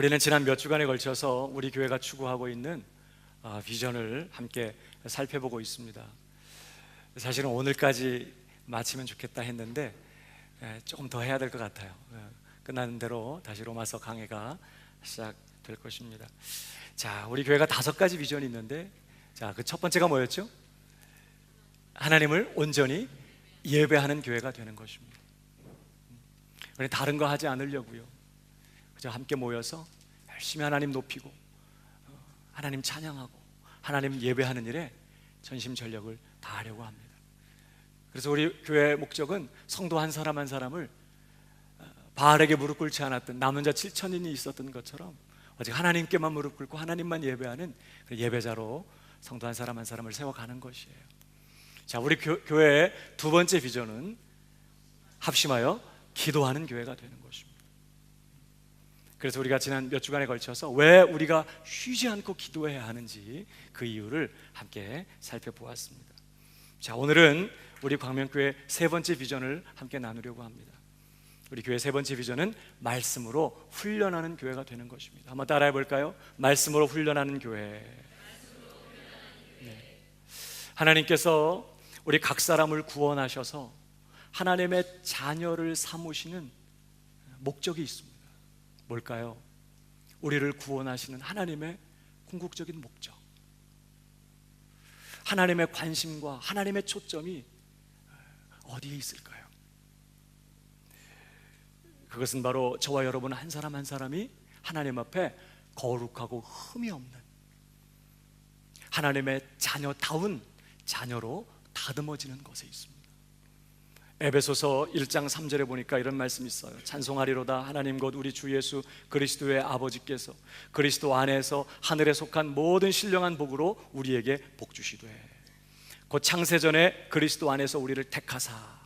우리는 지난 몇 주간에 걸쳐서 우리 교회가 추구하고 있는 비전을 함께 살펴보고 있습니다. 사실은 오늘까지 마치면 좋겠다 했는데 조금 더 해야 될 것 같아요. 끝나는 대로 다시 로마서 강해가 시작될 것입니다. 자, 우리 교회가 5가지 비전이 있는데, 자, 그 첫 번째가 뭐였죠? 하나님을 온전히 예배하는 교회가 되는 것입니다. 우리 다른 거 하지 않으려고요. 그저 함께 모여서 열심히 하나님 높이고 하나님 찬양하고 하나님 예배하는 일에 전심전력을 다하려고 합니다. 그래서 우리 교회의 목적은 성도 한 사람 한 사람을 바알에게 무릎 꿇지 않았던 남은 자 7,000인이 있었던 것처럼 오직 하나님께만 무릎 꿇고 하나님만 예배하는 예배자로 성도 한 사람 한 사람을 세워가는 것이에요. 자, 우리 교회의 두 번째 비전은 합심하여 기도하는 교회가 되는 것입니다. 그래서 우리가 지난 몇 주간에 걸쳐서 왜 우리가 쉬지 않고 기도해야 하는지 그 이유를 함께 살펴보았습니다. 자, 오늘은 우리 광명교회 세 번째 비전을 함께 나누려고 합니다. 우리 교회 세 번째 비전은 말씀으로 훈련하는 교회가 되는 것입니다. 한번 따라해 볼까요? 말씀으로 훈련하는 교회. 네. 하나님께서 우리 각 사람을 구원하셔서 하나님의 자녀를 삼으시는 목적이 있습니다. 뭘까요? 우리를 구원하시는 하나님의 궁극적인 목적, 하나님의 관심과 하나님의 초점이 어디에 있을까요? 그것은 바로 저와 여러분 한 사람 한 사람이 하나님 앞에 거룩하고 흠이 없는 하나님의 자녀다운 자녀로 다듬어지는 것에 있습니다. 에베소서 1장 3절에 보니까 이런 말씀이 있어요. 찬송하리로다 하나님 곧 우리 주 예수 그리스도의 아버지께서 그리스도 안에서 하늘에 속한 모든 신령한 복으로 우리에게 복 주시되 곧 창세전에 그리스도 안에서 우리를 택하사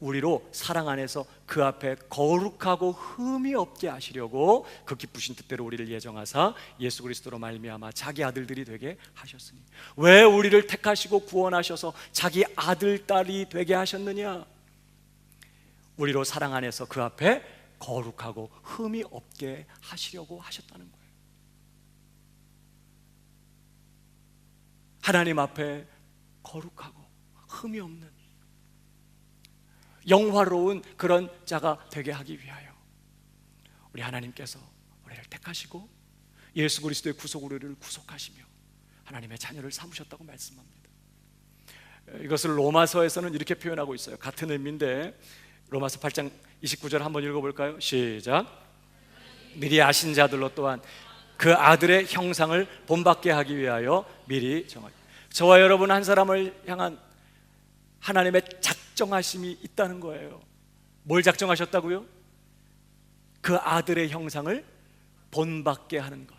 우리로 사랑 안에서 그 앞에 거룩하고 흠이 없게 하시려고 그 기쁘신 뜻대로 우리를 예정하사 예수 그리스도로 말미암아 자기 아들들이 되게 하셨으니. 왜 우리를 택하시고 구원하셔서 자기 아들 딸이 되게 하셨느냐? 우리로 사랑 안에서 그 앞에 거룩하고 흠이 없게 하시려고 하셨다는 거예요. 하나님 앞에 거룩하고 흠이 없는 영화로운 그런 자가 되게 하기 위하여 우리 하나님께서 우리를 택하시고 예수 그리스도의 구속으로 우리를 구속하시며 하나님의 자녀를 삼으셨다고 말씀합니다. 이것을 로마서에서는 이렇게 표현하고 있어요. 같은 의미인데 로마서 8장 29절 한번 읽어볼까요? 시작. 미리 아신 자들로 또한 그 아들의 형상을 본받게 하기 위하여 미리 정하여. 저와 여러분 한 사람을 향한 하나님의 작정하심이 있다는 거예요. 뭘 작정하셨다고요? 그 아들의 형상을 본받게 하는 것.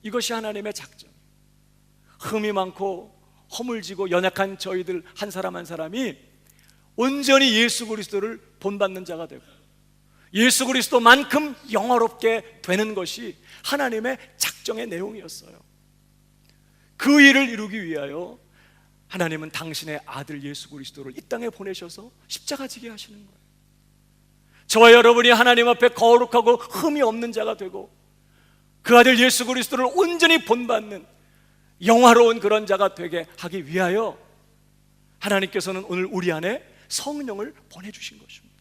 이것이 하나님의 작정. 흠이 많고 허물지고 연약한 저희들 한 사람 한 사람이 온전히 예수 그리스도를 본받는 자가 되고 예수 그리스도만큼 영화롭게 되는 것이 하나님의 작정의 내용이었어요. 그 일을 이루기 위하여 하나님은 당신의 아들 예수 그리스도를 이 땅에 보내셔서 십자가 지게 하시는 거예요. 저와 여러분이 하나님 앞에 거룩하고 흠이 없는 자가 되고 그 아들 예수 그리스도를 온전히 본받는 영화로운 그런 자가 되게 하기 위하여 하나님께서는 오늘 우리 안에 성령을 보내주신 것입니다.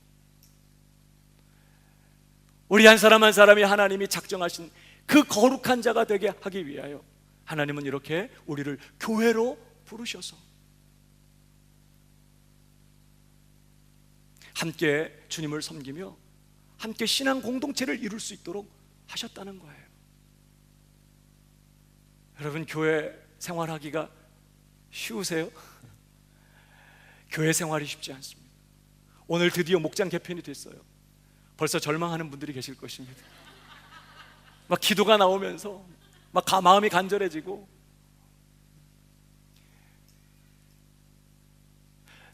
우리 한 사람 한 사람이 하나님이 작정하신 그 거룩한 자가 되게 하기 위하여 하나님은 이렇게 우리를 교회로 부르셔서 함께 주님을 섬기며 함께 신앙 공동체를 이룰 수 있도록 하셨다는 거예요. 여러분, 교회 생활하기가 쉬우세요? 교회 생활이 쉽지 않습니다. 오늘 드디어 목장 개편이 됐어요. 벌써 절망하는 분들이 계실 것입니다. 막 기도가 나오면서 막 마음이 간절해지고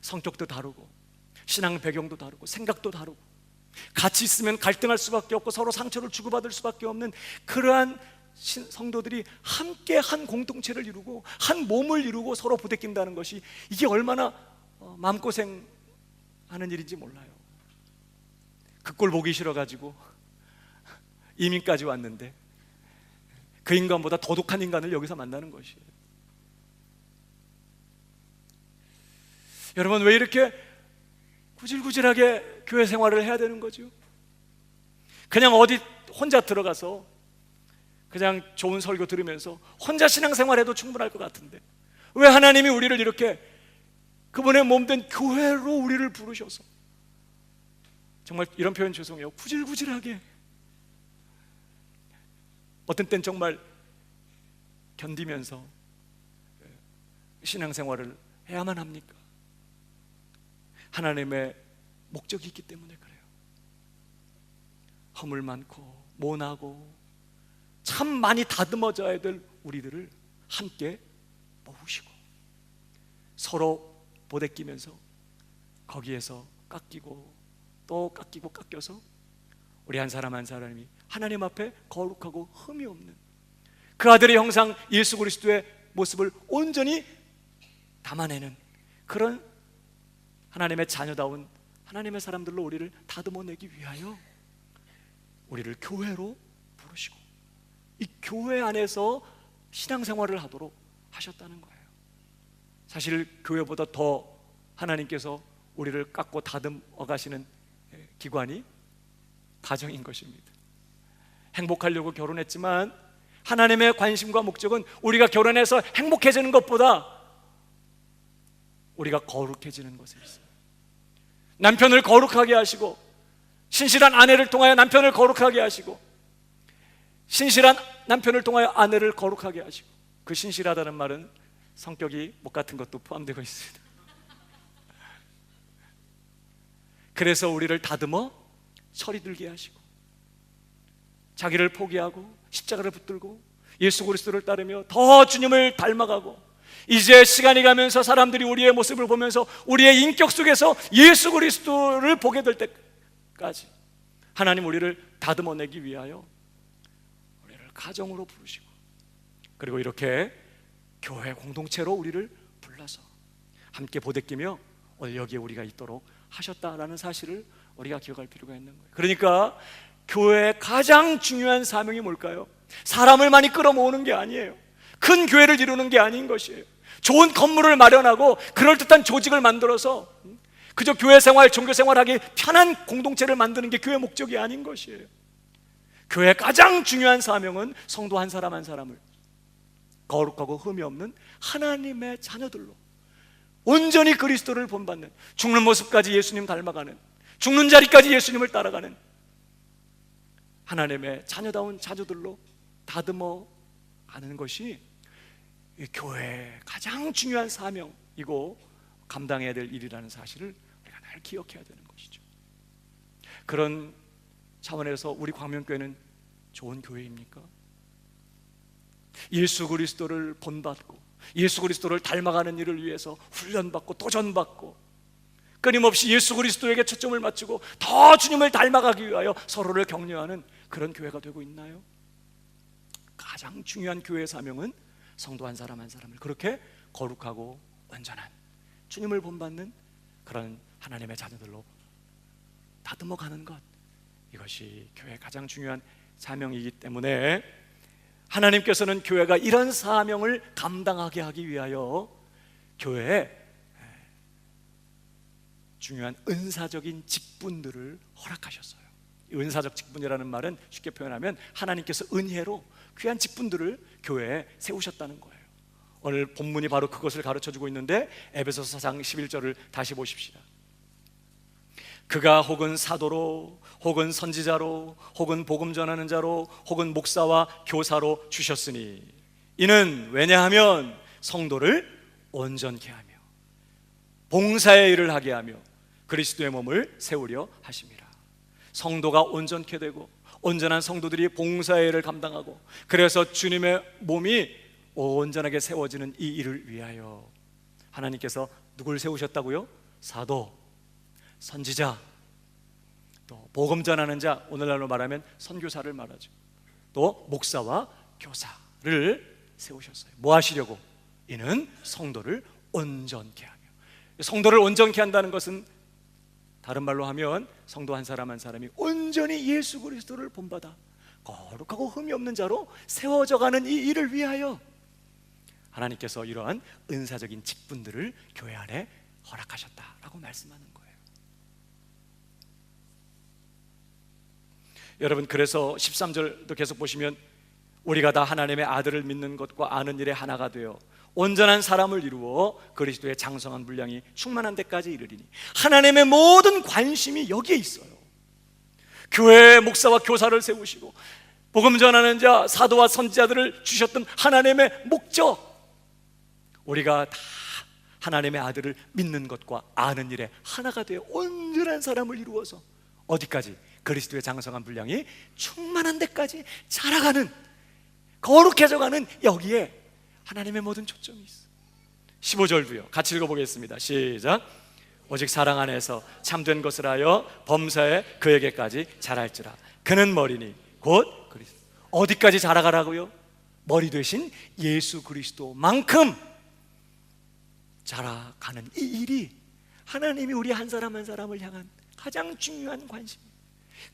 성격도 다르고 신앙 배경도 다르고 생각도 다르고 같이 있으면 갈등할 수밖에 없고 서로 상처를 주고받을 수밖에 없는 그러한 성도들이 함께 한 공동체를 이루고 한 몸을 이루고 서로 부대낀다는 것이 이게 얼마나 마음고생하는 일인지 몰라요. 그 꼴 보기 싫어가지고 이민까지 왔는데 그 인간보다 더 독한 인간을 여기서 만나는 것이에요. 여러분, 왜 이렇게 구질구질하게 교회 생활을 해야 되는 거죠? 그냥 어디 혼자 들어가서 그냥 좋은 설교 들으면서 혼자 신앙생활해도 충분할 것 같은데, 왜 하나님이 우리를 이렇게 그분의 몸된 교회로 우리를 부르셔서, 정말 이런 표현 죄송해요, 구질구질하게, 어떤 땐 정말 견디면서 신앙생활을 해야만 합니까? 하나님의 목적이 있기 때문에 그래요. 허물 많고 모나고 참 많이 다듬어져야 될 우리들을 함께 모으시고 서로 보대끼면서 거기에서 깎이고 또 깎이고 깎여서 우리 한 사람 한 사람이 하나님 앞에 거룩하고 흠이 없는 그 아들의 형상 예수 그리스도의 모습을 온전히 담아내는 그런 하나님의 자녀다운 하나님의 사람들로 우리를 다듬어내기 위하여 우리를 교회로 부르시고 이 교회 안에서 신앙생활을 하도록 하셨다는 거예요. 사실 교회보다 더 하나님께서 우리를 깎고 다듬어 가시는 기관이 가정인 것입니다. 행복하려고 결혼했지만 하나님의 관심과 목적은 우리가 결혼해서 행복해지는 것보다 우리가 거룩해지는 것에 있어요. 남편을 거룩하게 하시고 신실한 아내를 통하여 남편을 거룩하게 하시고 신실한 남편을 통하여 아내를 거룩하게 하시고, 그 신실하다는 말은 성격이 못 같은 것도 포함되고 있습니다. 그래서 우리를 다듬어 철이 들게 하시고 자기를 포기하고 십자가를 붙들고 예수 그리스도를 따르며 더 주님을 닮아가고, 이제 시간이 가면서 사람들이 우리의 모습을 보면서 우리의 인격 속에서 예수 그리스도를 보게 될 때까지 하나님 우리를 다듬어내기 위하여 우리를 가정으로 부르시고, 그리고 이렇게 교회 공동체로 우리를 불러서 함께 보대끼며 오늘 여기에 우리가 있도록 하셨다라는 사실을 우리가 기억할 필요가 있는 거예요. 그러니까 교회의 가장 중요한 사명이 뭘까요? 사람을 많이 끌어모으는 게 아니에요. 큰 교회를 이루는 게 아닌 것이에요. 좋은 건물을 마련하고 그럴듯한 조직을 만들어서 그저 교회 생활, 종교 생활하기 편한 공동체를 만드는 게 교회 목적이 아닌 것이에요. 교회의 가장 중요한 사명은 성도 한 사람 한 사람을 거룩하고 흠이 없는 하나님의 자녀들로 온전히 그리스도를 본받는, 죽는 모습까지 예수님 닮아가는, 죽는 자리까지 예수님을 따라가는 하나님의 자녀다운 자녀들로 다듬어 가는 것이 이 교회의 가장 중요한 사명이고 감당해야 될 일이라는 사실을 우리가 늘 기억해야 되는 것이죠. 그런 차원에서 우리 광명교회는 좋은 교회입니까? 예수 그리스도를 본받고 예수 그리스도를 닮아가는 일을 위해서 훈련받고 도전받고 끊임없이 예수 그리스도에게 초점을 맞추고 더 주님을 닮아가기 위하여 서로를 격려하는 그런 교회가 되고 있나요? 가장 중요한 교회의 사명은 성도 한 사람 한 사람을 그렇게 거룩하고 완전한 주님을 본받는 그런 하나님의 자녀들로 다듬어가는 것, 이것이 교회의 가장 중요한 사명이기 때문에 하나님께서는 교회가 이런 사명을 감당하게 하기 위하여 교회에 중요한 은사적인 직분들을 허락하셨어요. 은사적 직분이라는 말은 쉽게 표현하면 하나님께서 은혜로 귀한 직분들을 교회에 세우셨다는 거예요. 오늘 본문이 바로 그것을 가르쳐주고 있는데 에베소서 4장 11절을 다시 보십시다. 그가 혹은 사도로 혹은 선지자로 혹은 복음 전하는 자로 혹은 목사와 교사로 주셨으니 이는 왜냐하면 성도를 온전케 하며 봉사의 일을 하게 하며 그리스도의 몸을 세우려 하심이라. 성도가 온전케 되고 온전한 성도들이 봉사의 일을 감당하고 그래서 주님의 몸이 온전하게 세워지는 이 일을 위하여 하나님께서 누굴 세우셨다고요? 사도, 선지자, 또 복음 전하는 자, 오늘날로 말하면 선교사를 말하죠. 또 목사와 교사를 세우셨어요. 뭐 하시려고? 이는 성도를 온전케 하며. 성도를 온전케 한다는 것은 다른 말로 하면 성도 한 사람 한 사람이 온전히 예수 그리스도를 본받아 거룩하고 흠이 없는 자로 세워져가는 이 일을 위하여 하나님께서 이러한 은사적인 직분들을 교회 안에 허락하셨다라고 말씀하는 거예요. 여러분, 그래서 13절도 계속 보시면 우리가 다 하나님의 아들을 믿는 것과 아는 일에 하나가 되어 온전한 사람을 이루어 그리스도의 장성한 분량이 충만한 데까지 이르리니, 하나님의 모든 관심이 여기에 있어요. 교회의 목사와 교사를 세우시고 복음 전하는 자, 사도와 선지자들을 주셨던 하나님의 목적, 우리가 다 하나님의 아들을 믿는 것과 아는 일에 하나가 되어 온전한 사람을 이루어서 어디까지? 그리스도의 장성한 분량이 충만한 데까지 자라가는, 거룩해져가는, 여기에 하나님의 모든 초점이 있어. 15절도요. 같이 읽어보겠습니다. 시작. 오직 사랑 안에서 참된 것을 하여 범사에 그에게까지 자랄지라. 그는 머리니 곧 그리스도. 어디까지 자라가라고요? 머리 되신 예수 그리스도만큼 자라가는 이 일이 하나님이 우리 한 사람 한 사람을 향한 가장 중요한 관심이에요.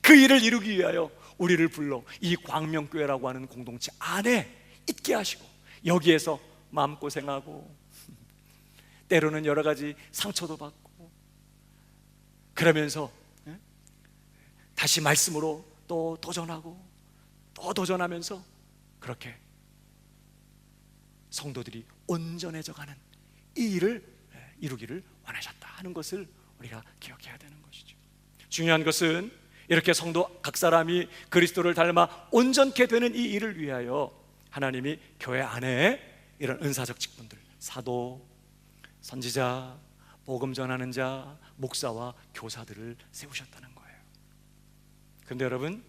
그 일을 이루기 위하여 우리를 불러 이 광명교회라고 하는 공동체 안에 있게 하시고, 여기에서 마음고생하고 때로는 여러 가지 상처도 받고 그러면서 다시 말씀으로 또 도전하고 또 도전하면서 그렇게 성도들이 온전해져가는 이 일을 이루기를 원하셨다 하는 것을 우리가 기억해야 되는 것이죠. 중요한 것은 이렇게 성도 각 사람이 그리스도를 닮아 온전케 되는 이 일을 위하여 하나님이 교회 안에 이런 은사적 직분들, 사도, 선지자, 복음 전하는 자, 목사와 교사들을 세우셨다는 거예요. 그런데 여러분,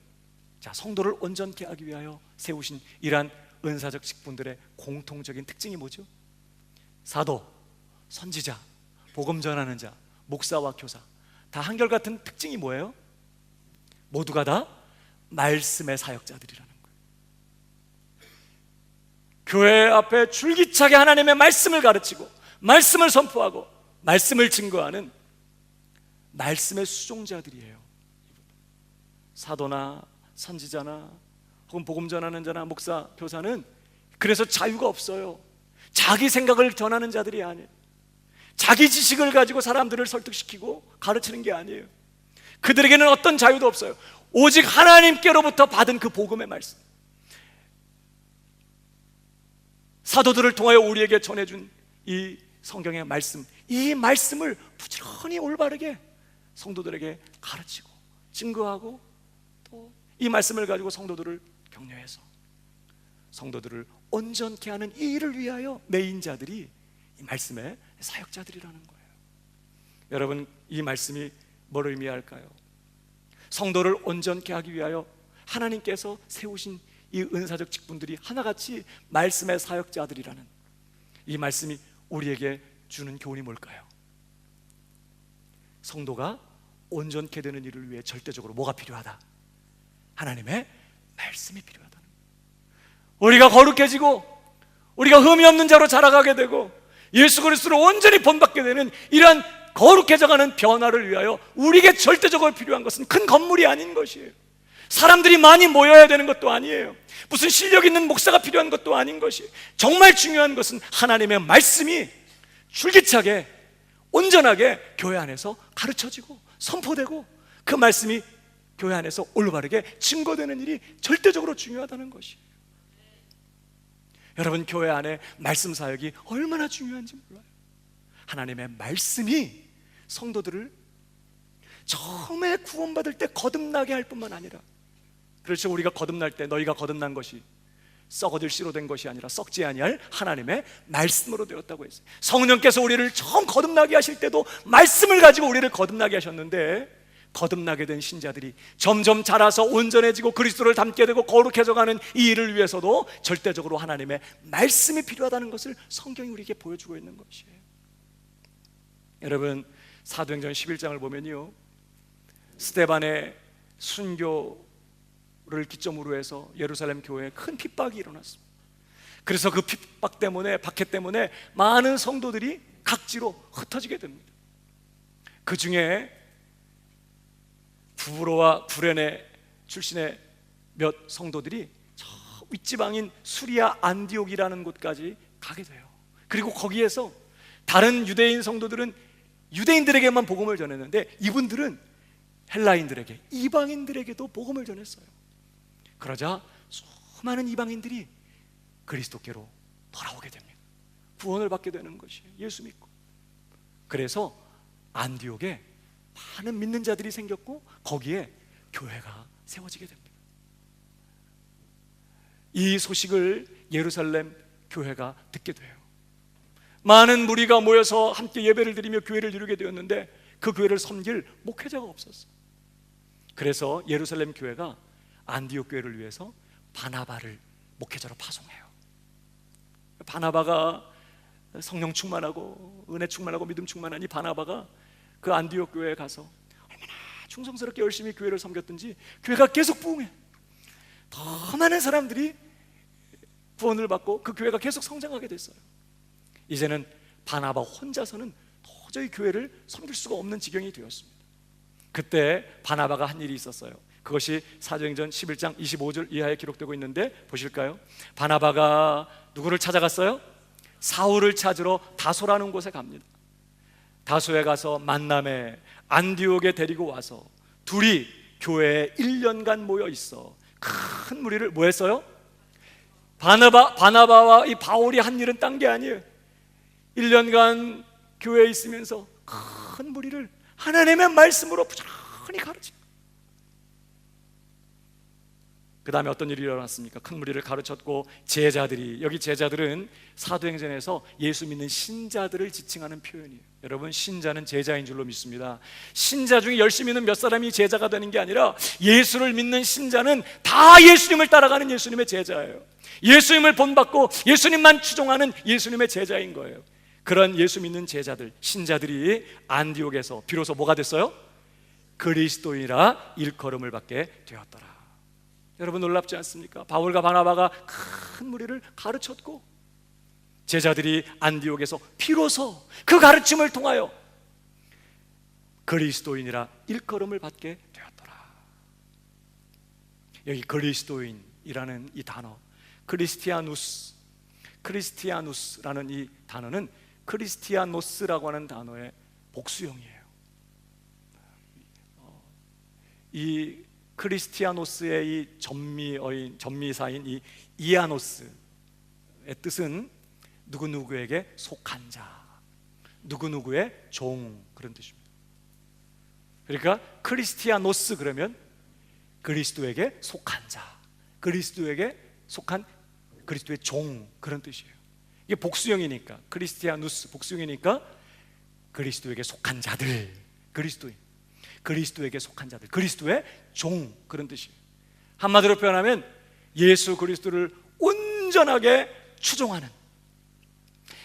자, 성도를 온전케 하기 위하여 세우신 이러한 은사적 직분들의 공통적인 특징이 뭐죠? 사도, 선지자, 복음 전하는 자, 목사와 교사, 다 한결같은 특징이 뭐예요? 모두가 다 말씀의 사역자들이라는 거예요. 교회 앞에 줄기차게 하나님의 말씀을 가르치고 말씀을 선포하고 말씀을 증거하는 말씀의 수종자들이에요. 사도나 선지자나 혹은 복음 전하는 자나 목사, 교사는 그래서 자유가 없어요. 자기 생각을 전하는 자들이 아니에요. 자기 지식을 가지고 사람들을 설득시키고 가르치는 게 아니에요. 그들에게는 어떤 자유도 없어요. 오직 하나님께로부터 받은 그 복음의 말씀, 사도들을 통하여 우리에게 전해준 이 성경의 말씀, 이 말씀을 부지런히 올바르게 성도들에게 가르치고 증거하고 또 이 말씀을 가지고 성도들을 격려해서 성도들을 온전케 하는 이 일을 위하여 메인자들이 이 말씀의 사역자들이라는 거예요. 여러분, 이 말씀이 뭘 의미할까요? 성도를 온전케 하기 위하여 하나님께서 세우신 이 은사적 직분들이 하나같이 말씀의 사역자들이라는 이 말씀이 우리에게 주는 교훈이 뭘까요? 성도가 온전케 되는 일을 위해 절대적으로 뭐가 필요하다? 하나님의 말씀이 필요하다는 거예요. 우리가 거룩해지고 우리가 흠이 없는 자로 자라가게 되고 예수 그리스도로 온전히 본받게 되는 이러한 거룩해져가는 변화를 위하여 우리에게 절대적으로 필요한 것은 큰 건물이 아닌 것이에요. 사람들이 많이 모여야 되는 것도 아니에요. 무슨 실력 있는 목사가 필요한 것도 아닌 것이에요. 정말 중요한 것은 하나님의 말씀이 줄기차게 온전하게 교회 안에서 가르쳐지고 선포되고 그 말씀이 교회 안에서 올바르게 증거되는 일이 절대적으로 중요하다는 것이에요. 여러분, 교회 안에 말씀 사역이 얼마나 중요한지 몰라요. 하나님의 말씀이 성도들을 처음에 구원받을 때 거듭나게 할 뿐만 아니라, 그렇죠, 우리가 거듭날 때 너희가 거듭난 것이 썩어질 씨로 된 것이 아니라 썩지 아니할 하나님의 말씀으로 되었다고 했어요. 성령께서 우리를 처음 거듭나게 하실 때도 말씀을 가지고 우리를 거듭나게 하셨는데, 거듭나게 된 신자들이 점점 자라서 온전해지고 그리스도를 닮게 되고 거룩해져가는 이 일을 위해서도 절대적으로 하나님의 말씀이 필요하다는 것을 성경이 우리에게 보여주고 있는 것이에요. 여러분, 사도행전 11장을 보면요, 스데반의 순교를 기점으로 해서 예루살렘 교회에 큰 핍박이 일어났습니다. 그래서 그 핍박 때문에, 박해 때문에 많은 성도들이 각지로 흩어지게 됩니다. 그 중에 부브로와 구레네 출신의 몇 성도들이 저 윗지방인 수리아 안디옥이라는 곳까지 가게 돼요. 그리고 거기에서 다른 유대인 성도들은 유대인들에게만 복음을 전했는데 이분들은 헬라인들에게, 이방인들에게도 복음을 전했어요. 그러자 수많은 이방인들이 그리스도께로 돌아오게 됩니다. 구원을 받게 되는 것이에요. 예수 믿고. 그래서 안디옥에 많은 믿는 자들이 생겼고 거기에 교회가 세워지게 됩니다. 이 소식을 예루살렘 교회가 듣게 돼요. 많은 무리가 모여서 함께 예배를 드리며 교회를 이루게 되었는데 그 교회를 섬길 목회자가 없었어요. 그래서 예루살렘 교회가 안디옥 교회를 위해서 바나바를 목회자로 파송해요. 바나바가 성령 충만하고 은혜 충만하고 믿음 충만한 이 바나바가 그 안디옥 교회에 가서 얼마나 충성스럽게 열심히 교회를 섬겼든지 교회가 계속 부흥해. 더 많은 사람들이 구원을 받고 그 교회가 계속 성장하게 됐어요. 이제는 바나바 혼자서는 도저히 교회를 섬길 수가 없는 지경이 되었습니다. 그때 바나바가 한 일이 있었어요. 그것이 사도행전 11장 25절 이하에 기록되고 있는데 보실까요? 바나바가 누구를 찾아갔어요? 사울을 찾으러 다소라는 곳에 갑니다. 다소에 가서 만남에 안디옥에 데리고 와서 둘이 교회에 1년간 모여 있어 큰 무리를 뭐 했어요? 바나바와 이 바울이 한 일은 딴 게 아니에요. 1년간 교회에 있으면서 큰 무리를 하나님의 말씀으로 부지런히 가르치고, 그 다음에 어떤 일이 일어났습니까? 큰 무리를 가르쳤고 제자들이, 여기 제자들은 사도행전에서 예수 믿는 신자들을 지칭하는 표현이에요. 여러분, 신자는 제자인 줄로 믿습니다. 신자 중에 열심히 있는 몇 사람이 제자가 되는 게 아니라 예수를 믿는 신자는 다 예수님을 따라가는 예수님의 제자예요. 예수님을 본받고 예수님만 추종하는 예수님의 제자인 거예요. 그런 예수 믿는 제자들, 신자들이 안디옥에서 비로소 뭐가 됐어요? 그리스도인이라 일컬음을 받게 되었더라. 여러분, 놀랍지 않습니까? 바울과 바나바가 큰 무리를 가르쳤고 제자들이 안디옥에서 비로소 그 가르침을 통하여 그리스도인이라 일컬음을 받게 되었더라. 여기 그리스도인이라는 이 단어, 크리스티아누스라는 이 단어는 크리스티아노스라고 하는 단어의 복수형이에요. 이 크리스티아노스의 이 전미사인 이 이아노스의 뜻은 누구누구에게 속한 자, 누구누구의 종, 그런 뜻입니다. 그러니까 크리스티아노스 그러면 그리스도에게 속한 자, 그리스도에게 속한 그리스도의 종, 그런 뜻이에요. 이게 복수형이니까, 크리스티아누스 복수형이니까 그리스도에게 속한 자들, 그리스도인, 그리스도에게 속한 자들, 그리스도의 종, 그런 뜻이에요. 한마디로 표현하면 예수 그리스도를 온전하게 추종하는,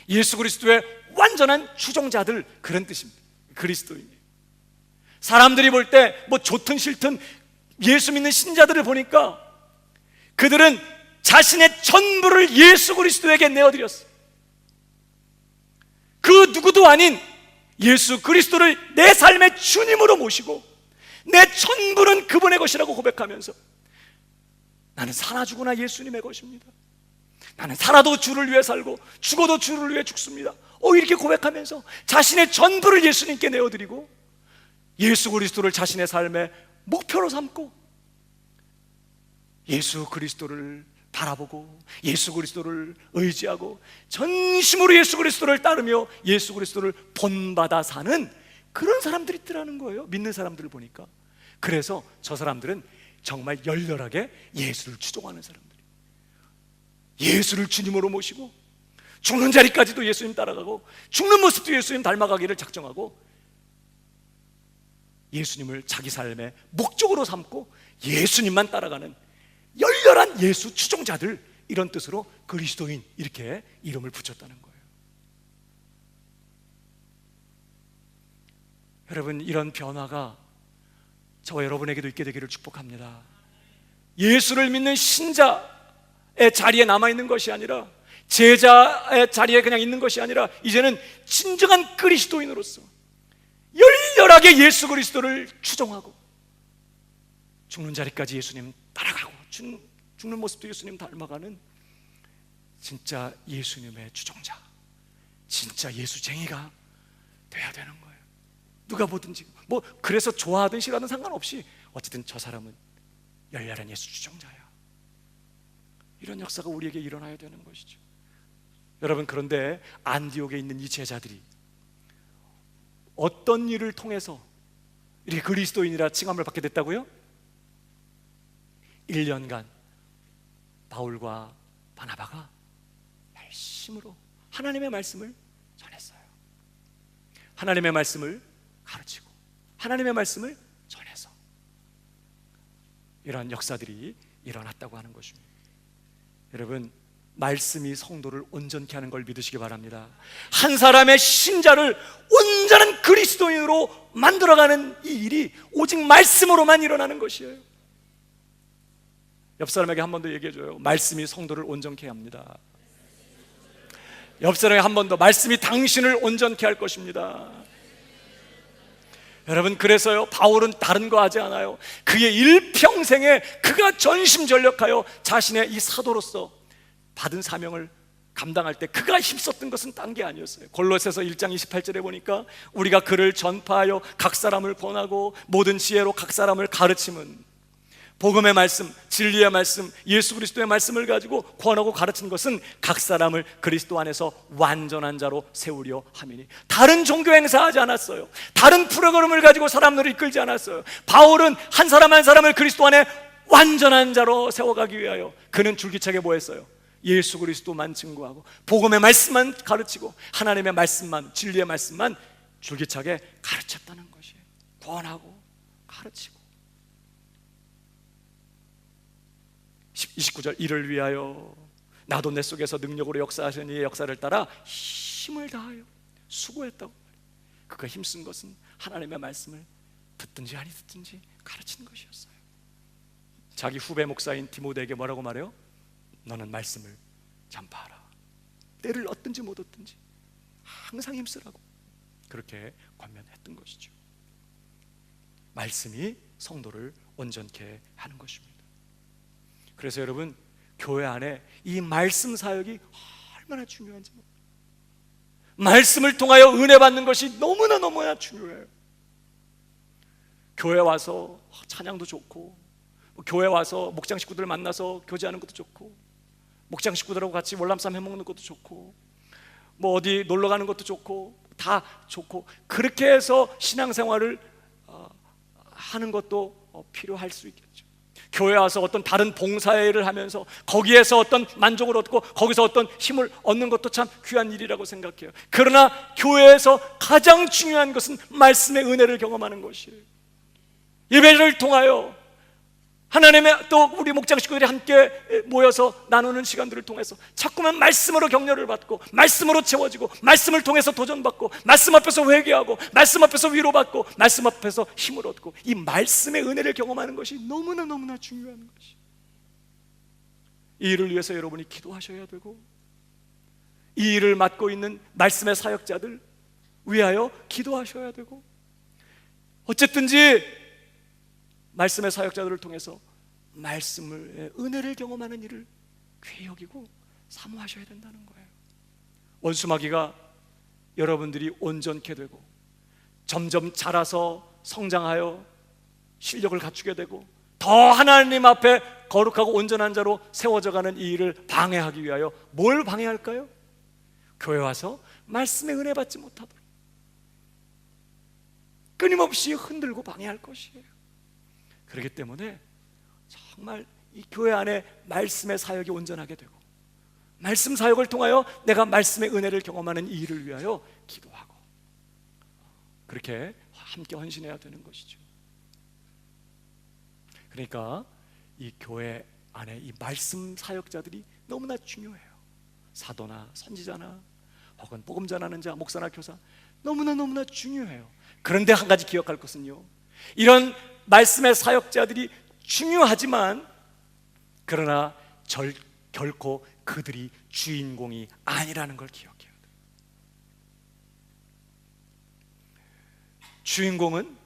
예수 그리스도의 완전한 추종자들, 그런 뜻입니다. 그리스도인이에요. 사람들이 볼 때 뭐 좋든 싫든 예수 믿는 신자들을 보니까 그들은 자신의 전부를 예수 그리스도에게 내어드렸어요. 그 누구도 아닌 예수 그리스도를 내 삶의 주님으로 모시고 내 전부는 그분의 것이라고 고백하면서 나는 살아 죽으나 예수님의 것입니다. 나는 살아도 주를 위해 살고 죽어도 주를 위해 죽습니다. 이렇게 고백하면서 자신의 전부를 예수님께 내어드리고 예수 그리스도를 자신의 삶의 목표로 삼고 예수 그리스도를 바라보고 예수 그리스도를 의지하고 전심으로 예수 그리스도를 따르며 예수 그리스도를 본받아 사는 그런 사람들이 있더라는 거예요. 믿는 사람들을 보니까. 그래서 저 사람들은 정말 열렬하게 예수를 추종하는 사람들이에요. 예수를 주님으로 모시고 죽는 자리까지도 예수님 따라가고 죽는 모습도 예수님 닮아가기를 작정하고 예수님을 자기 삶의 목적으로 삼고 예수님만 따라가는 열렬한 예수 추종자들, 이런 뜻으로 그리스도인, 이렇게 이름을 붙였다는 거예요. 여러분, 이런 변화가 저와 여러분에게도 있게 되기를 축복합니다. 예수를 믿는 신자의 자리에 남아있는 것이 아니라, 제자의 자리에 그냥 있는 것이 아니라, 이제는 진정한 그리스도인으로서 열렬하게 예수 그리스도를 추종하고 죽는 자리까지 예수님 따라가고 죽는 모습도 예수님 닮아가는 진짜 예수님의 주종자, 진짜 예수쟁이가 돼야 되는 거예요. 누가 보든지 뭐 그래서 좋아하든 싫어하든 상관없이 어쨌든 저 사람은 열렬한 예수 주종자야. 이런 역사가 우리에게 일어나야 되는 것이죠. 여러분, 그런데 안디옥에 있는 이 제자들이 어떤 일을 통해서 이렇게 그리스도인이라 칭함을 받게 됐다고요? 1년간 바울과 바나바가 열심으로 하나님의 말씀을 전했어요. 하나님의 말씀을 가르치고 하나님의 말씀을 전해서 이러한 역사들이 일어났다고 하는 것입니다. 여러분, 말씀이 성도를 온전케 하는 걸 믿으시기 바랍니다. 한 사람의 신자를 온전한 그리스도인으로 만들어가는 이 일이 오직 말씀으로만 일어나는 것이에요. 옆 사람에게 한 번 더 얘기해줘요. 말씀이 성도를 온전케 합니다. 옆 사람에게 한 번 더, 말씀이 당신을 온전케 할 것입니다. 여러분, 그래서요, 바울은 다른 거 하지 않아요. 그의 일평생에 그가 전심전력하여 자신의 이 사도로서 받은 사명을 감당할 때 그가 힘썼던 것은 딴 게 아니었어요. 골로새서 1장 28절에 보니까 우리가 그를 전파하여 각 사람을 권하고 모든 지혜로 각 사람을 가르침은, 복음의 말씀, 진리의 말씀, 예수 그리스도의 말씀을 가지고 권하고 가르치는 것은 각 사람을 그리스도 안에서 완전한 자로 세우려 함이니. 다른 종교 행사하지 않았어요. 다른 프로그램을 가지고 사람들을 이끌지 않았어요. 바울은 한 사람 한 사람을 그리스도 안에 완전한 자로 세워가기 위하여 그는 줄기차게 뭐 했어요? 예수 그리스도만 증거하고 복음의 말씀만 가르치고 하나님의 말씀만, 진리의 말씀만 줄기차게 가르쳤다는 것이에요. 권하고 가르치고. 29절, 이를 위하여 나도 내 속에서 능력으로 역사하시는 이의 역사를 따라 힘을 다하여 수고했다고. 그가 힘쓴 것은 하나님의 말씀을 듣든지 아니 듣든지 가르치는 것이었어요. 자기 후배 목사인 디모데에게 뭐라고 말해요? 너는 말씀을 전파하라. 때를 얻든지 못 얻든지 항상 힘쓰라고 그렇게 권면했던 것이죠. 말씀이 성도를 온전케 하는 것입니다. 그래서 여러분, 교회 안에 이 말씀 사역이 얼마나 중요한지, 말씀을 통하여 은혜 받는 것이 너무나 중요해요. 교회 와서 찬양도 좋고, 교회 와서 목장 식구들 만나서 교제하는 것도 좋고, 목장 식구들하고 같이 월남쌈 해먹는 것도 좋고, 뭐 어디 놀러 가는 것도 좋고, 다 좋고, 그렇게 해서 신앙생활을 하는 것도 필요할 수 있겠죠. 교회 와서 어떤 다른 봉사일을 하면서 거기에서 어떤 만족을 얻고 거기서 어떤 힘을 얻는 것도 참 귀한 일이라고 생각해요. 그러나 교회에서 가장 중요한 것은 말씀의 은혜를 경험하는 것이에요. 예배를 통하여 하나님의, 또 우리 목장 식구들이 함께 모여서 나누는 시간들을 통해서 자꾸만 말씀으로 격려를 받고 말씀으로 채워지고 말씀을 통해서 도전받고 말씀 앞에서 회개하고 말씀 앞에서 위로받고 말씀 앞에서 힘을 얻고, 이 말씀의 은혜를 경험하는 것이 너무나 중요한 것이. 이 일을 위해서 여러분이 기도하셔야 되고, 이 일을 맡고 있는 말씀의 사역자들 위하여 기도하셔야 되고, 어쨌든지 말씀의 사역자들을 통해서 말씀을, 은혜를 경험하는 일을 귀히 여기고 사모하셔야 된다는 거예요. 원수마귀가 여러분들이 온전케 되고 점점 자라서 성장하여 실력을 갖추게 되고 더 하나님 앞에 거룩하고 온전한 자로 세워져가는 이 일을 방해하기 위하여 뭘 방해할까요? 교회 와서 말씀의 은혜 받지 못하도록 끊임없이 흔들고 방해할 것이에요. 그렇기 때문에 정말 이 교회 안에 말씀의 사역이 온전하게 되고 말씀 사역을 통하여 내가 말씀의 은혜를 경험하는 이 일을 위하여 기도하고 그렇게 함께 헌신해야 되는 것이죠. 그러니까 이 교회 안에 이 말씀 사역자들이 너무나 중요해요. 사도나 선지자나 혹은 복음 전하는 자, 목사나 교사, 너무나 중요해요. 그런데 한 가지 기억할 것은요, 이런 말씀의 사역자들이 중요하지만 그러나 결코 그들이 주인공이 아니라는 걸 기억해야 돼요. 주인공은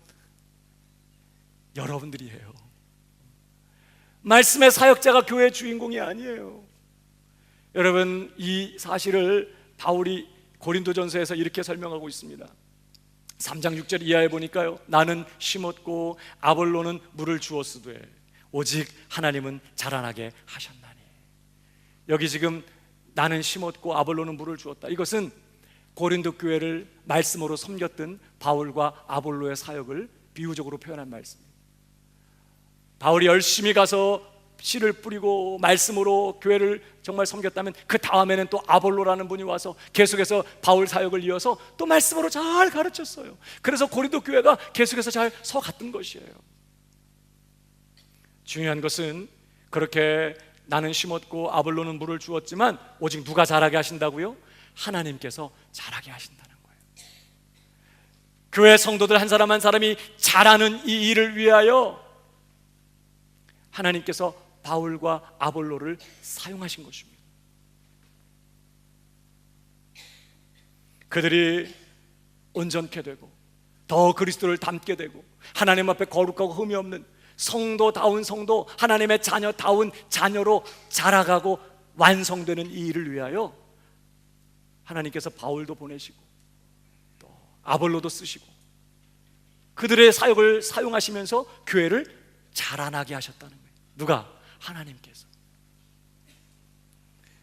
여러분들이에요. 말씀의 사역자가 교회의 주인공이 아니에요. 여러분, 이 사실을 바울이 고린도전서에서 이렇게 설명하고 있습니다. 3장 6절 이하에 보니까요, 나는 심었고 아볼로는 물을 주었으되 오직 하나님은 자라나게 하셨나니. 여기 지금 나는 심었고 아볼로는 물을 주었다, 이것은 고린도 교회를 말씀으로 섬겼던 바울과 아볼로의 사역을 비유적으로 표현한 말씀입니다. 바울이 열심히 가서 씨를 뿌리고 말씀으로 교회를 정말 섬겼다면 그 다음에는 또 아볼로라는 분이 와서 계속해서 바울 사역을 이어서 또 말씀으로 잘 가르쳤어요. 그래서 고린도 교회가 계속해서 잘 서갔던 것이에요. 중요한 것은 그렇게 나는 심었고 아볼로는 물을 주었지만 오직 누가 자라게 하신다고요? 하나님께서 자라게 하신다는 거예요. 교회 성도들 한 사람 한 사람이 자라는 이 일을 위하여 하나님께서 바울과 아볼로를 사용하신 것입니다. 그들이 온전케 되고 더 그리스도를 닮게 되고 하나님 앞에 거룩하고 흠이 없는 성도다운 성도, 하나님의 자녀다운 자녀로 자라가고 완성되는 이 일을 위하여 하나님께서 바울도 보내시고 또 아볼로도 쓰시고 그들의 사역을 사용하시면서 교회를 자라나게 하셨다는 거예요. 누가? 하나님께서.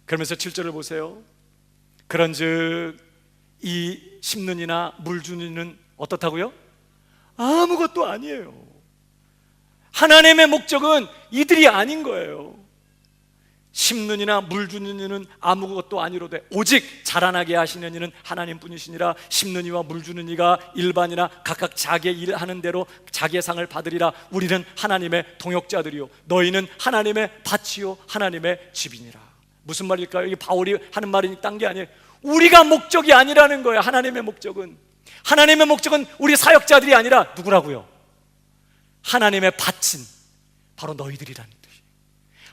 그러면서 7절을 보세요. 그런즉 이 심는 이나 물 주는 이는 어떻다고요? 아무것도 아니에요. 하나님의 목적은 이들이 아닌 거예요. 심는 이나 물 주는 이는 아무것도 아니로되 오직 자라나게 하시는 이는 하나님뿐이시니라. 심는 이와 물 주는 이가 일반이나 각각 자기의 일하는 대로 자기의 상을 받으리라. 우리는 하나님의 동역자들이요 너희는 하나님의 밭이요 하나님의 집이니라. 무슨 말일까요? 이게 바울이 하는 말이 딴 게 아니에요. 우리가 목적이 아니라는 거예요. 하나님의 목적은 우리 사역자들이 아니라 누구라고요? 하나님의 밭인 바로 너희들이라는 뜻이에요.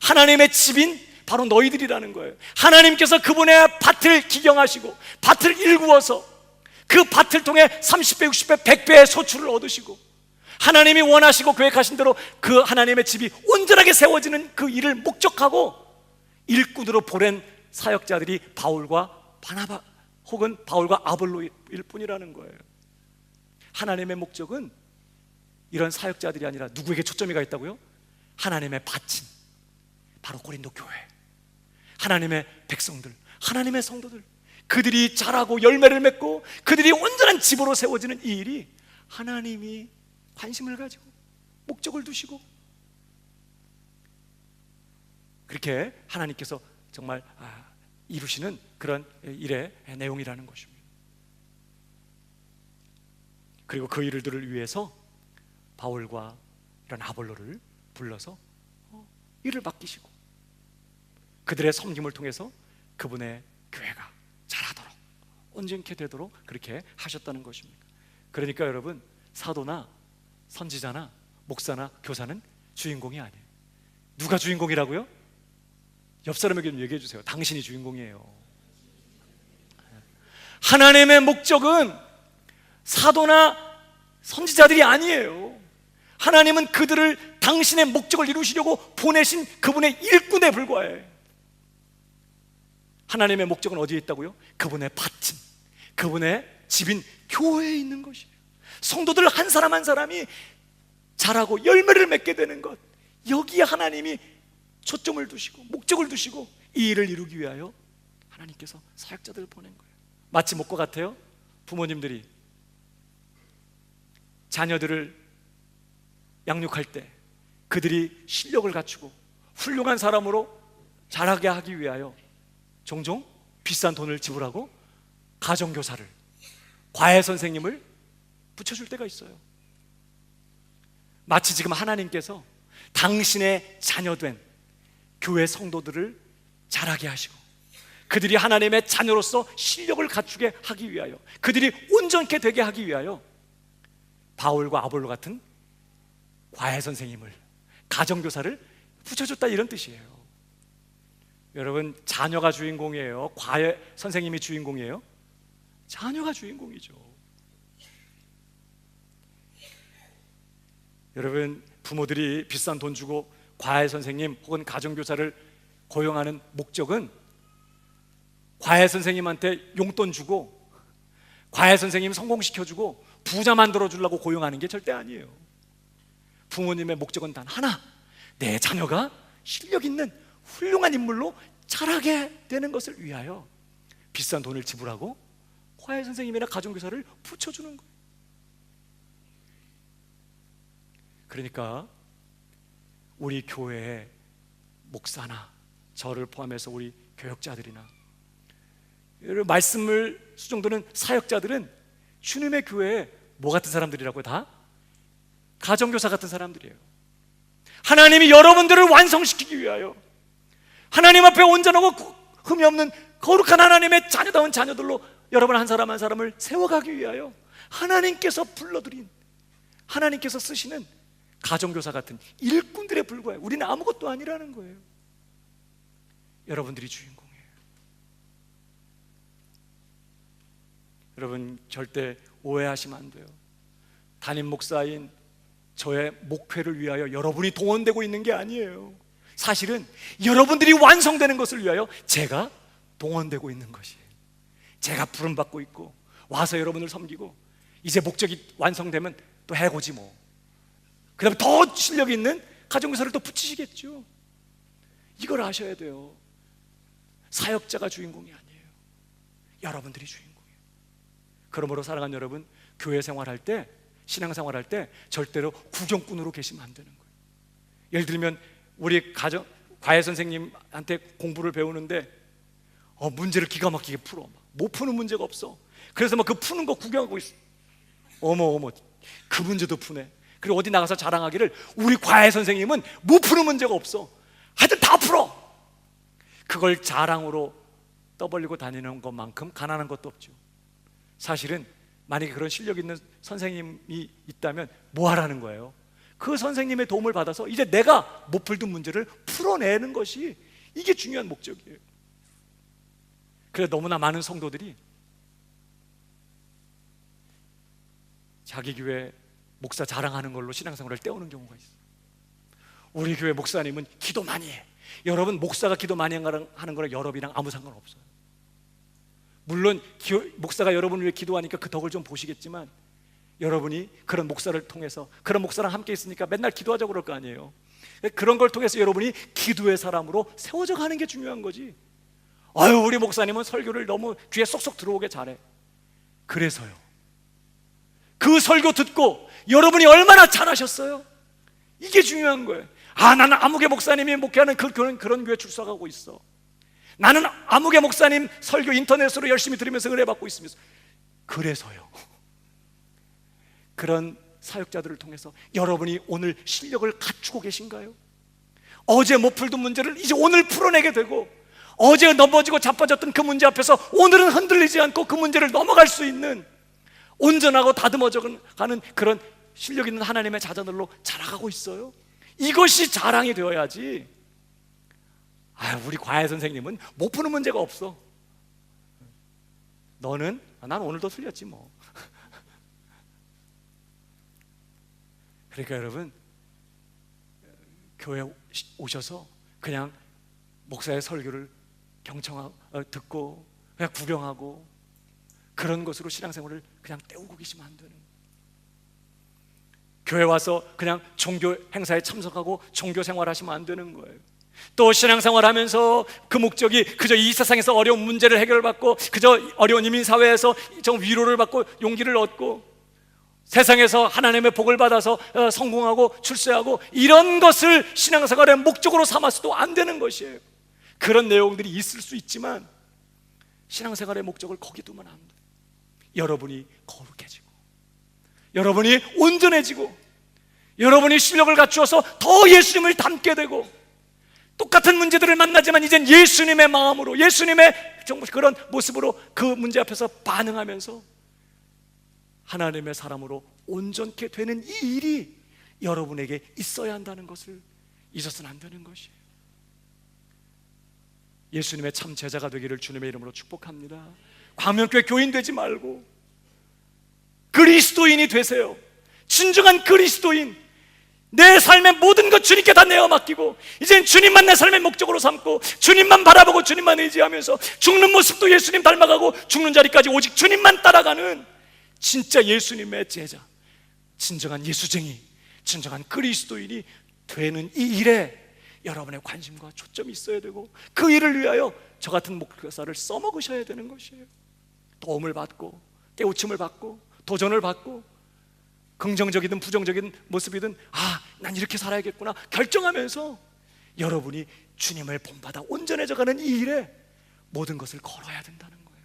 하나님의 집인 바로 너희들이라는 거예요. 하나님께서 그분의 밭을 기경하시고 밭을 일구어서 그 밭을 통해 30배, 60배, 100배의 소출을 얻으시고 하나님이 원하시고 계획하신 대로 그 하나님의 집이 온전하게 세워지는 그 일을 목적하고 일꾼으로 보낸 사역자들이 바울과 바나바 혹은 바울과 아볼로일 뿐이라는 거예요. 하나님의 목적은 이런 사역자들이 아니라 누구에게 초점이 가 있다고요? 하나님의 밭인 바로 고린도 교회, 하나님의 백성들, 하나님의 성도들, 그들이 자라고 열매를 맺고 그들이 온전한 집으로 세워지는 이 일이 하나님이 관심을 가지고 목적을 두시고 그렇게 하나님께서 정말 이루시는 그런 일의 내용이라는 것입니다. 그리고 그 일들을 위해서 바울과 이런 아볼로를 불러서 일을 맡기시고 그들의 섬김을 통해서 그분의 교회가 자라도록 온전케 되도록 그렇게 하셨다는 것입니다. 그러니까 여러분, 사도나 선지자나 목사나 교사는 주인공이 아니에요. 누가 주인공이라고요? 옆 사람에게 좀 얘기해 주세요. 당신이 주인공이에요. 하나님의 목적은 사도나 선지자들이 아니에요. 하나님은 그들을 당신의 목적을 이루시려고 보내신 그분의 일꾼에 불과해. 하나님의 목적은 어디에 있다고요? 그분의 밭인, 그분의 집인 교회에 있는 것이에요. 성도들 한 사람 한 사람이 자라고 열매를 맺게 되는 것, 여기에 하나님이 초점을 두시고 목적을 두시고 이 일을 이루기 위하여 하나님께서 사역자들을 보낸 거예요. 마치 목과 같아요. 부모님들이 자녀들을 양육할 때 그들이 실력을 갖추고 훌륭한 사람으로 자라게 하기 위하여 종종 비싼 돈을 지불하고 가정교사를, 과외 선생님을 붙여줄 때가 있어요. 마치 지금 하나님께서 당신의 자녀된 교회 성도들을 자라게 하시고 그들이 하나님의 자녀로서 실력을 갖추게 하기 위하여, 그들이 온전케 되게 하기 위하여 바울과 아볼로 같은 과외 선생님을, 가정교사를 붙여줬다, 이런 뜻이에요. 여러분, 자녀가 주인공이에요? 과외 선생님이 주인공이에요? 자녀가 주인공이죠. 여러분, 부모들이 비싼 돈 주고 과외 선생님 혹은 가정교사를 고용하는 목적은 과외 선생님한테 용돈 주고 과외 선생님 성공시켜주고 부자 만들어주려고 고용하는 게 절대 아니에요. 부모님의 목적은 단 하나, 내 자녀가 실력 있는 훌륭한 인물로 자라게 되는 것을 위하여 비싼 돈을 지불하고 과외 선생님이나 가정교사를 붙여주는 거예요. 그러니까 우리 교회의 목사나 저를 포함해서 우리 교역자들이나 말씀을 수종드는 사역자들은 주님의 교회에 뭐 같은 사람들이라고요? 다 가정교사 같은 사람들이에요. 하나님이 여러분들을 완성시키기 위하여 하나님 앞에 온전하고 흠이 없는 거룩한 하나님의 자녀다운 자녀들로 여러분 한 사람 한 사람을 세워가기 위하여 하나님께서 불러들인, 하나님께서 쓰시는 가정교사 같은 일꾼들에 불과해요. 우리는 아무것도 아니라는 거예요. 여러분들이 주인공이에요. 여러분 절대 오해하시면 안 돼요. 담임 목사인 저의 목회를 위하여 여러분이 동원되고 있는 게 아니에요. 사실은 여러분들이 완성되는 것을 위하여 제가 동원되고 있는 것이에요. 제가 부름받고 있고 와서 여러분을 섬기고 이제 목적이 완성되면 또 해고지 뭐. 그 다음에 더 실력 있는 가정교사를 또 붙이시겠죠. 이걸 아셔야 돼요. 사역자가 주인공이 아니에요. 여러분들이 주인공이에요. 그러므로 사랑하는 여러분, 교회 생활할 때, 신앙생활할 때 절대로 구경꾼으로 계시면 안 되는 거예요. 예를 들면 우리 과외 선생님한테 공부를 배우는데 문제를 기가 막히게 풀어. 못 푸는 문제가 없어. 그래서 막 그 푸는 거 구경하고 있어. 어머 그 문제도 푸네. 그리고 어디 나가서 자랑하기를 우리 과외 선생님은 못 푸는 문제가 없어. 하여튼 다 풀어. 그걸 자랑으로 떠벌리고 다니는 것만큼 가난한 것도 없죠. 사실은 만약에 그런 실력 있는 선생님이 있다면 뭐 하라는 거예요? 그 선생님의 도움을 받아서 이제 내가 못 풀던 문제를 풀어내는 것이 이게 중요한 목적이에요. 그래 너무나 많은 성도들이 자기 교회 목사 자랑하는 걸로 신앙생활을 때우는 경우가 있어요. 우리 교회 목사님은 기도 많이 해. 여러분 목사가 기도 많이 하는 거랑 여러분이랑 아무 상관없어요. 물론 목사가 여러분을 위해 기도하니까 그 덕을 좀 보시겠지만 여러분이 그런 목사를 통해서 그런 목사랑 함께 있으니까 맨날 기도하자고 그럴 거 아니에요. 그런 걸 통해서 여러분이 기도의 사람으로 세워져 가는 게 중요한 거지. 아유 우리 목사님은 설교를 너무 귀에 쏙쏙 들어오게 잘해. 그래서요. 그 설교 듣고 여러분이 얼마나 잘하셨어요? 이게 중요한 거예요. 나는 아무개 목사님이 목회하는 그런 교회 출석하고 있어. 나는 아무개 목사님 설교 인터넷으로 열심히 들으면서 은혜 받고 있으면서. 그래서요. 그런 사역자들을 통해서 여러분이 오늘 실력을 갖추고 계신가요? 어제 못 풀던 문제를 이제 오늘 풀어내게 되고 어제 넘어지고 자빠졌던 그 문제 앞에서 오늘은 흔들리지 않고 그 문제를 넘어갈 수 있는 온전하고 다듬어져 가는 그런 실력 있는 하나님의 자녀들로 자라가고 있어요. 이것이 자랑이 되어야지. 우리 과외 선생님은 못 푸는 문제가 없어. 너는 난 오늘도 틀렸지 뭐. 그러니까 여러분 교회 오셔서 그냥 목사의 설교를 듣고 그냥 구경하고 그런 것으로 신앙생활을 그냥 때우고 계시면 안 되는 거예요. 교회 와서 그냥 종교 행사에 참석하고 종교 생활하시면 안 되는 거예요. 또 신앙생활하면서 그 목적이 그저 이 세상에서 어려운 문제를 해결받고 그저 어려운 이민사회에서 좀 위로를 받고 용기를 얻고 세상에서 하나님의 복을 받아서 성공하고 출세하고 이런 것을 신앙생활의 목적으로 삼아서도 안 되는 것이에요. 그런 내용들이 있을 수 있지만 신앙생활의 목적을 거기 두면 안 돼요. 여러분이 거룩해지고 여러분이 온전해지고 여러분이 실력을 갖추어서 더 예수님을 닮게 되고 똑같은 문제들을 만나지만 이젠 예수님의 마음으로 예수님의 정말 그런 모습으로 그 문제 앞에서 반응하면서 하나님의 사람으로 온전케 되는 이 일이 여러분에게 있어야 한다는 것을 잊어서는 안 되는 것이에요. 예수님의 참 제자가 되기를 주님의 이름으로 축복합니다. 광명교회 교인 되지 말고 그리스도인이 되세요. 진정한 그리스도인. 내 삶의 모든 것 주님께 다 내어 맡기고 이젠 주님만 내 삶의 목적으로 삼고 주님만 바라보고 주님만 의지하면서 죽는 모습도 예수님 닮아가고 죽는 자리까지 오직 주님만 따라가는 진짜 예수님의 제자, 진정한 예수쟁이, 진정한 그리스도인이 되는 이 일에 여러분의 관심과 초점이 있어야 되고 그 일을 위하여 저 같은 목사를 써먹으셔야 되는 것이에요. 도움을 받고 깨우침을 받고 도전을 받고 긍정적이든 부정적인 모습이든 난 이렇게 살아야겠구나 결정하면서 여러분이 주님을 본받아 온전해져가는 이 일에 모든 것을 걸어야 된다는 거예요.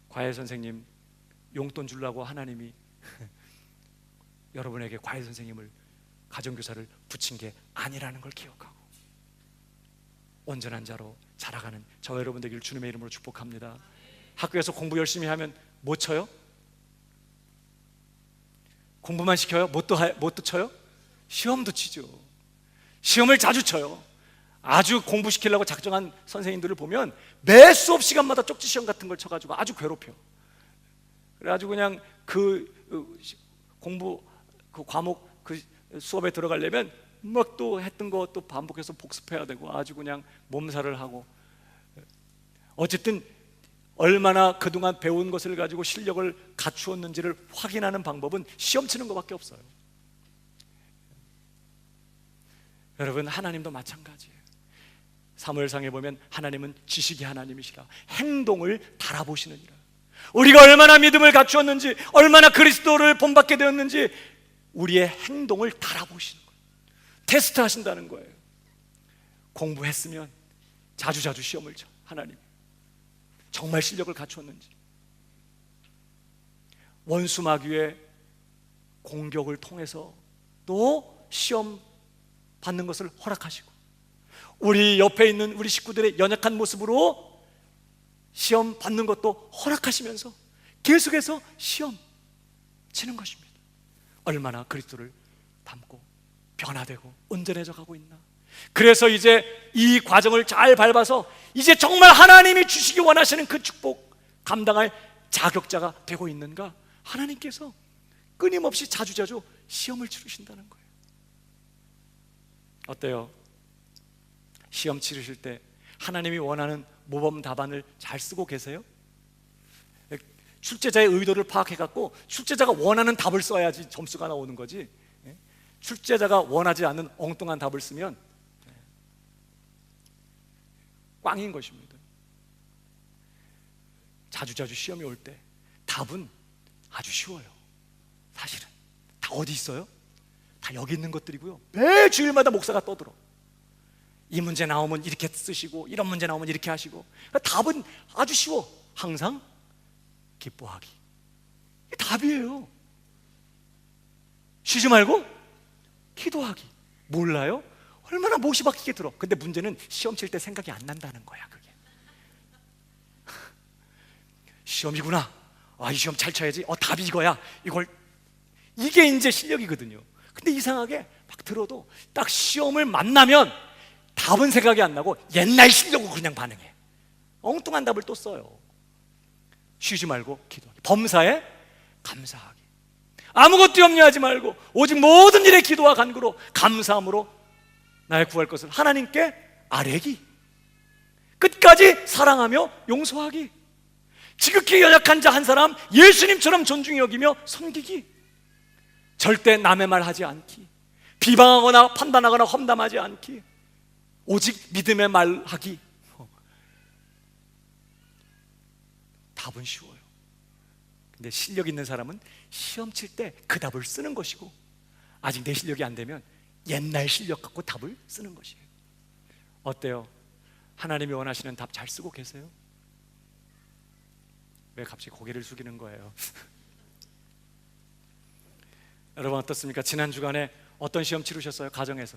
과외 선생님 용돈 주려고 하나님이 여러분에게 과외 선생님을 가정교사를 붙인 게 아니라는 걸 기억하고 온전한 자로 자라가는 저와 여러분 되기를 주님의 이름으로 축복합니다. 학교에서 공부 열심히 하면 못 쳐요? 공부만 시켜요? 못도 쳐요? 시험도 치죠. 시험을 자주 쳐요. 아주 공부시키려고 작정한 선생님들을 보면 매 수업 시간마다 쪽지 시험 같은 걸 쳐가지고 아주 괴롭혀. 그래가지고 그냥 그 과목 그 수업에 들어가려면 막 또 했던 거 또 반복해서 복습해야 되고 아주 그냥 몸살을 하고, 어쨌든 얼마나 그동안 배운 것을 가지고 실력을 갖추었는지를 확인하는 방법은 시험 치는 것밖에 없어요. 여러분, 하나님도 마찬가지예요. 사무엘상에 보면 하나님은 지식의 하나님이시라 행동을 달아보시느니라. 우리가 얼마나 믿음을 갖추었는지, 얼마나 그리스도를 본받게 되었는지 우리의 행동을 달아보시는 거예요. 테스트하신다는 거예요. 공부했으면 자주자주 시험을 쳐. 하나님 정말 실력을 갖추었는지. 원수 마귀의 공격을 통해서 또 시험 받는 것을 허락하시고, 우리 옆에 있는 우리 식구들의 연약한 모습으로 시험 받는 것도 허락하시면서 계속해서 시험 치는 것입니다. 얼마나 그리스도를 닮고 변화되고 온전해져 가고 있나. 그래서 이제 이 과정을 잘 밟아서 이제 정말 하나님이 주시기 원하시는 그 축복 감당할 자격자가 되고 있는가, 하나님께서 끊임없이 자주자주 시험을 치르신다는 거예요. 어때요? 시험 치르실 때 하나님이 원하는 모범 답안을 잘 쓰고 계세요? 출제자의 의도를 파악해갖고 출제자가 원하는 답을 써야지 점수가 나오는 거지, 출제자가 원하지 않는 엉뚱한 답을 쓰면 꽝인 것입니다. 자주자주 시험이 올 때 답은 아주 쉬워요. 사실은 다 어디 있어요? 다 여기 있는 것들이고요. 매 주일마다 목사가 떠들어. 이 문제 나오면 이렇게 쓰시고, 이런 문제 나오면 이렇게 하시고. 답은 아주 쉬워. 항상 기뻐하기. 이게 답이에요. 쉬지 말고 기도하기. 몰라요? 얼마나 못이 박히게 들어. 근데 문제는 시험 칠 때 생각이 안 난다는 거야. 그게 시험이구나, 이 시험 잘 쳐야지, 답이 이거야, 이게 이제 실력이거든요. 근데 이상하게 막 들어도 딱 시험을 만나면 답은 생각이 안 나고 옛날 실력으로 그냥 반응해. 엉뚱한 답을 또 써요. 쉬지 말고 기도하기. 범사에 감사하기. 아무것도 염려하지 말고 오직 모든 일에 기도와 간구로 감사함으로 나의 구할 것을 하나님께 아뢰기. 끝까지 사랑하며 용서하기. 지극히 연약한 자 한 사람 예수님처럼 존중히 여기며 섬기기. 절대 남의 말 하지 않기. 비방하거나 판단하거나 험담하지 않기. 오직 믿음의 말 하기. 답은 쉬워요. 근데 실력 있는 사람은 시험 칠 때 그 답을 쓰는 것이고, 아직 내 실력이 안 되면 옛날 실력 갖고 답을 쓰는 것이에요. 어때요? 하나님이 원하시는 답 잘 쓰고 계세요? 왜 갑자기 고개를 숙이는 거예요? 여러분 어떻습니까? 지난 주간에 어떤 시험 치르셨어요? 가정에서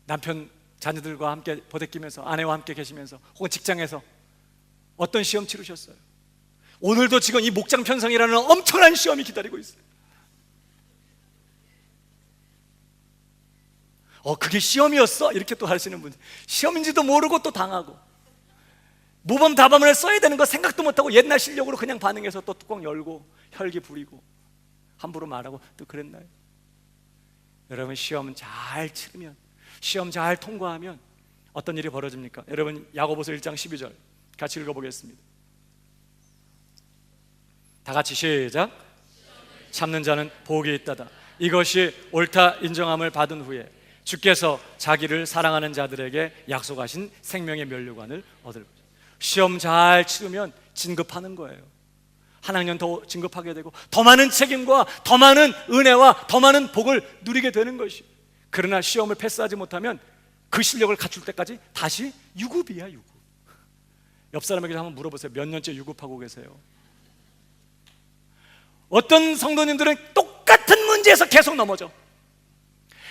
남편 자녀들과 함께 보대끼면서, 아내와 함께 계시면서, 혹은 직장에서 어떤 시험 치르셨어요? 오늘도 지금 이 목장 편성이라는 엄청난 시험이 기다리고 있어요. 그게 시험이었어? 이렇게 또 하시는 분, 시험인지도 모르고 또 당하고, 모범 답안을 써야 되는 거 생각도 못하고 옛날 실력으로 그냥 반응해서 또 뚜껑 열고 혈기 부리고 함부로 말하고 또 그랬나요? 여러분, 시험 잘 치르면, 시험 잘 통과하면 어떤 일이 벌어집니까? 여러분, 야고보서 1장 12절 같이 읽어보겠습니다. 다 같이 시작. 참는 자는 복이 있다다. 이것이 옳다 인정함을 받은 후에 주께서 자기를 사랑하는 자들에게 약속하신 생명의 면류관을 얻을 것이다. 시험 잘 치르면 진급하는 거예요. 한 학년 더 진급하게 되고 더 많은 책임과 더 많은 은혜와 더 많은 복을 누리게 되는 것이. 그러나 시험을 패스하지 못하면 그 실력을 갖출 때까지 다시 유급이야, 유급. 옆 사람에게 한번 물어보세요. 몇 년째 유급하고 계세요? 어떤 성도님들은 똑같은 문제에서 계속 넘어져.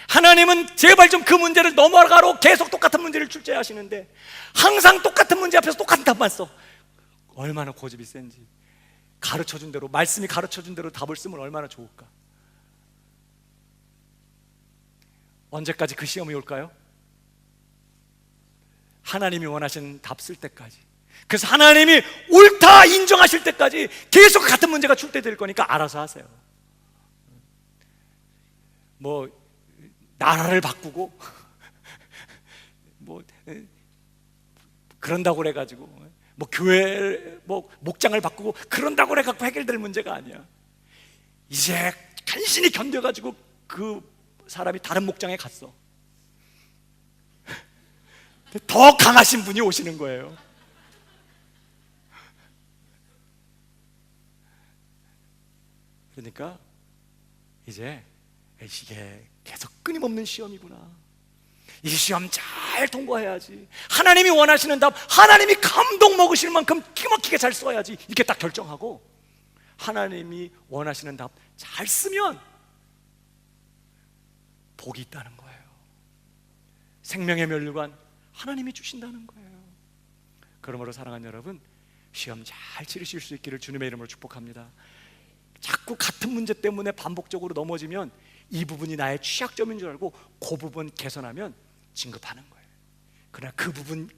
하나님은 제발 좀 그 문제를 넘어가로 계속 똑같은 문제를 출제하시는데 항상 똑같은 문제 앞에서 똑같은 답만 써. 얼마나 고집이 센지. 가르쳐준 대로, 말씀이 가르쳐준 대로 답을 쓰면 얼마나 좋을까. 언제까지 그 시험이 올까요? 하나님이 원하시는 답 쓸 때까지. 그래서 하나님이 옳다 인정하실 때까지 계속 같은 문제가 출제될 거니까 알아서 하세요. 뭐 나라를 바꾸고 뭐 그런다고 그래가지고 뭐 교회 뭐 목장을 바꾸고 그런다고 그래갖고 해결될 문제가 아니야. 이제 간신히 견뎌가지고 그 사람이 다른 목장에 갔어. 더 강하신 분이 오시는 거예요. 그러니까 이제 이게 계속 끊임없는 시험이구나. 이 시험 잘 통과해야지. 하나님이 원하시는 답, 하나님이 감동 먹으실 만큼 기가 막히게 잘 써야지. 이렇게 딱 결정하고 하나님이 원하시는 답 잘 쓰면 복이 있다는 거예요. 생명의 면류관 하나님이 주신다는 거예요. 그러므로 사랑하는 여러분, 시험 잘 치르실 수 있기를 주님의 이름으로 축복합니다. 자꾸 같은 문제 때문에 반복적으로 넘어지면 이 부분이 나의 취약점인 줄 알고 그 부분 개선하면 진급하는 거예요. 그러나 그 부분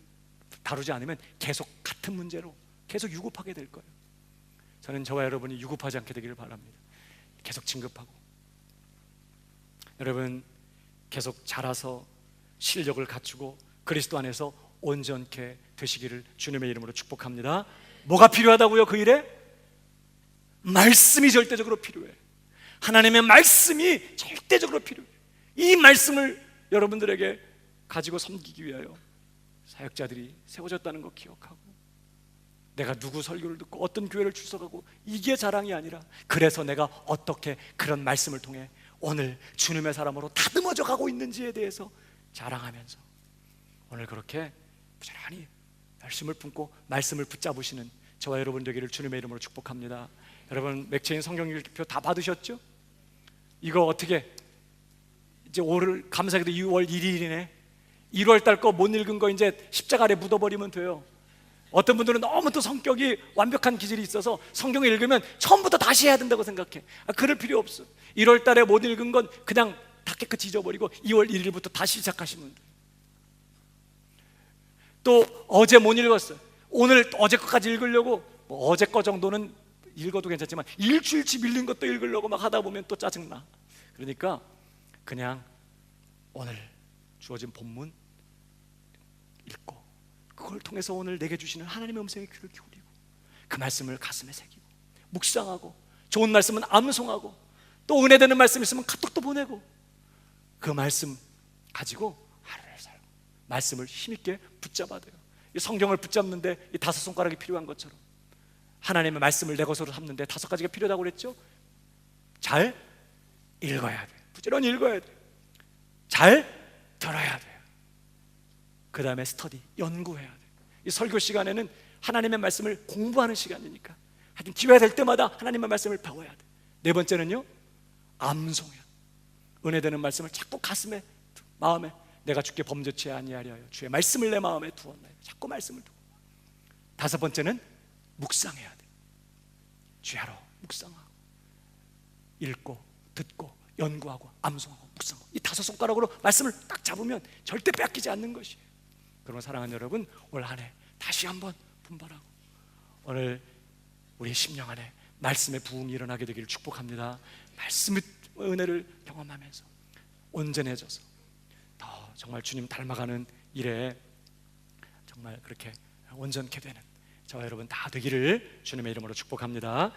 다루지 않으면 계속 같은 문제로 계속 유급하게 될 거예요. 저는 저와 여러분이 유급하지 않게 되기를 바랍니다. 계속 진급하고 여러분 계속 자라서 실력을 갖추고 그리스도 안에서 온전케 되시기를 주님의 이름으로 축복합니다. 뭐가 필요하다고요? 그 일에? 말씀이 절대적으로 필요해. 하나님의 말씀이 절대적으로 필요해. 이 말씀을 여러분들에게 가지고 섬기기 위하여 사역자들이 세워졌다는 거 기억하고, 내가 누구 설교를 듣고 어떤 교회를 출석하고 이게 자랑이 아니라, 그래서 내가 어떻게 그런 말씀을 통해 오늘 주님의 사람으로 다듬어져 가고 있는지에 대해서 자랑하면서 오늘 그렇게 부지런히 열심을 품고 말씀을 붙잡으시는 저와 여러분 되기를 주님의 이름으로 축복합니다. 여러분 맥체인 성경 읽기표 다 받으셨죠? 이거 어떻게 이제 올 감사하게도 2월 1일이네 1월 달 거 못 읽은 거 이제 십자가 아래 묻어버리면 돼요. 어떤 분들은 너무 또 성격이 완벽한 기질이 있어서 성경을 읽으면 처음부터 다시 해야 된다고 생각해. 그럴 필요 없어. 1월 달에 못 읽은 건 그냥 다 깨끗이 잊어버리고 2월 1일부터 다시 시작하시면 돼요. 또 어제 못 읽었어요. 오늘 어제 것까지 읽으려고 뭐 어제 거 정도는 읽어도 괜찮지만 일주일치 밀린 것도 읽으려고 막 하다 보면 또 짜증나. 그러니까 그냥 오늘 주어진 본문 읽고 그걸 통해서 오늘 내게 주시는 하나님의 음성에 귀를 기울이고 그 말씀을 가슴에 새기고 묵상하고 좋은 말씀은 암송하고 또 은혜되는 말씀 있으면 카톡도 보내고 그 말씀 가지고 하루를 살고 말씀을 힘있게 붙잡아야 돼요. 이 성경을 붙잡는데 이 5손가락이 필요한 것처럼 하나님의 말씀을 내 것으로 삼는데 5가지가 필요하다고 그랬죠? 잘 읽어야 돼. 부지런히 읽어야 돼. 잘 들어야 돼요. 그 다음에 스터디, 연구해야 돼요. 이 설교 시간에는 하나님의 말씀을 공부하는 시간이니까 하여튼 기회가 될 때마다 하나님의 말씀을 배워야 돼. 네 번째는요, 암송해야 돼. 은혜되는 말씀을 자꾸 가슴에, 마음에, 내가 주께 범죄치 아니하려 하여 주의 말씀을 내 마음에 두었나요. 자꾸 말씀을 두고. 5번째는 묵상해야 돼. 주야로 묵상하고 읽고 듣고 연구하고 암송하고 묵상하고 이 5손가락으로 말씀을 딱 잡으면 절대 뺏기지 않는 것이에요. 그러면 사랑하는 여러분, 올 한 해 다시 한번 분발하고 오늘 우리 심령 안에 말씀의 부흥이 일어나게 되기를 축복합니다. 말씀의 은혜를 경험하면서 온전해져서 더 정말 주님 닮아가는 일에 정말 그렇게 온전케 되는 저와 여러분 다 되기를 주님의 이름으로 축복합니다.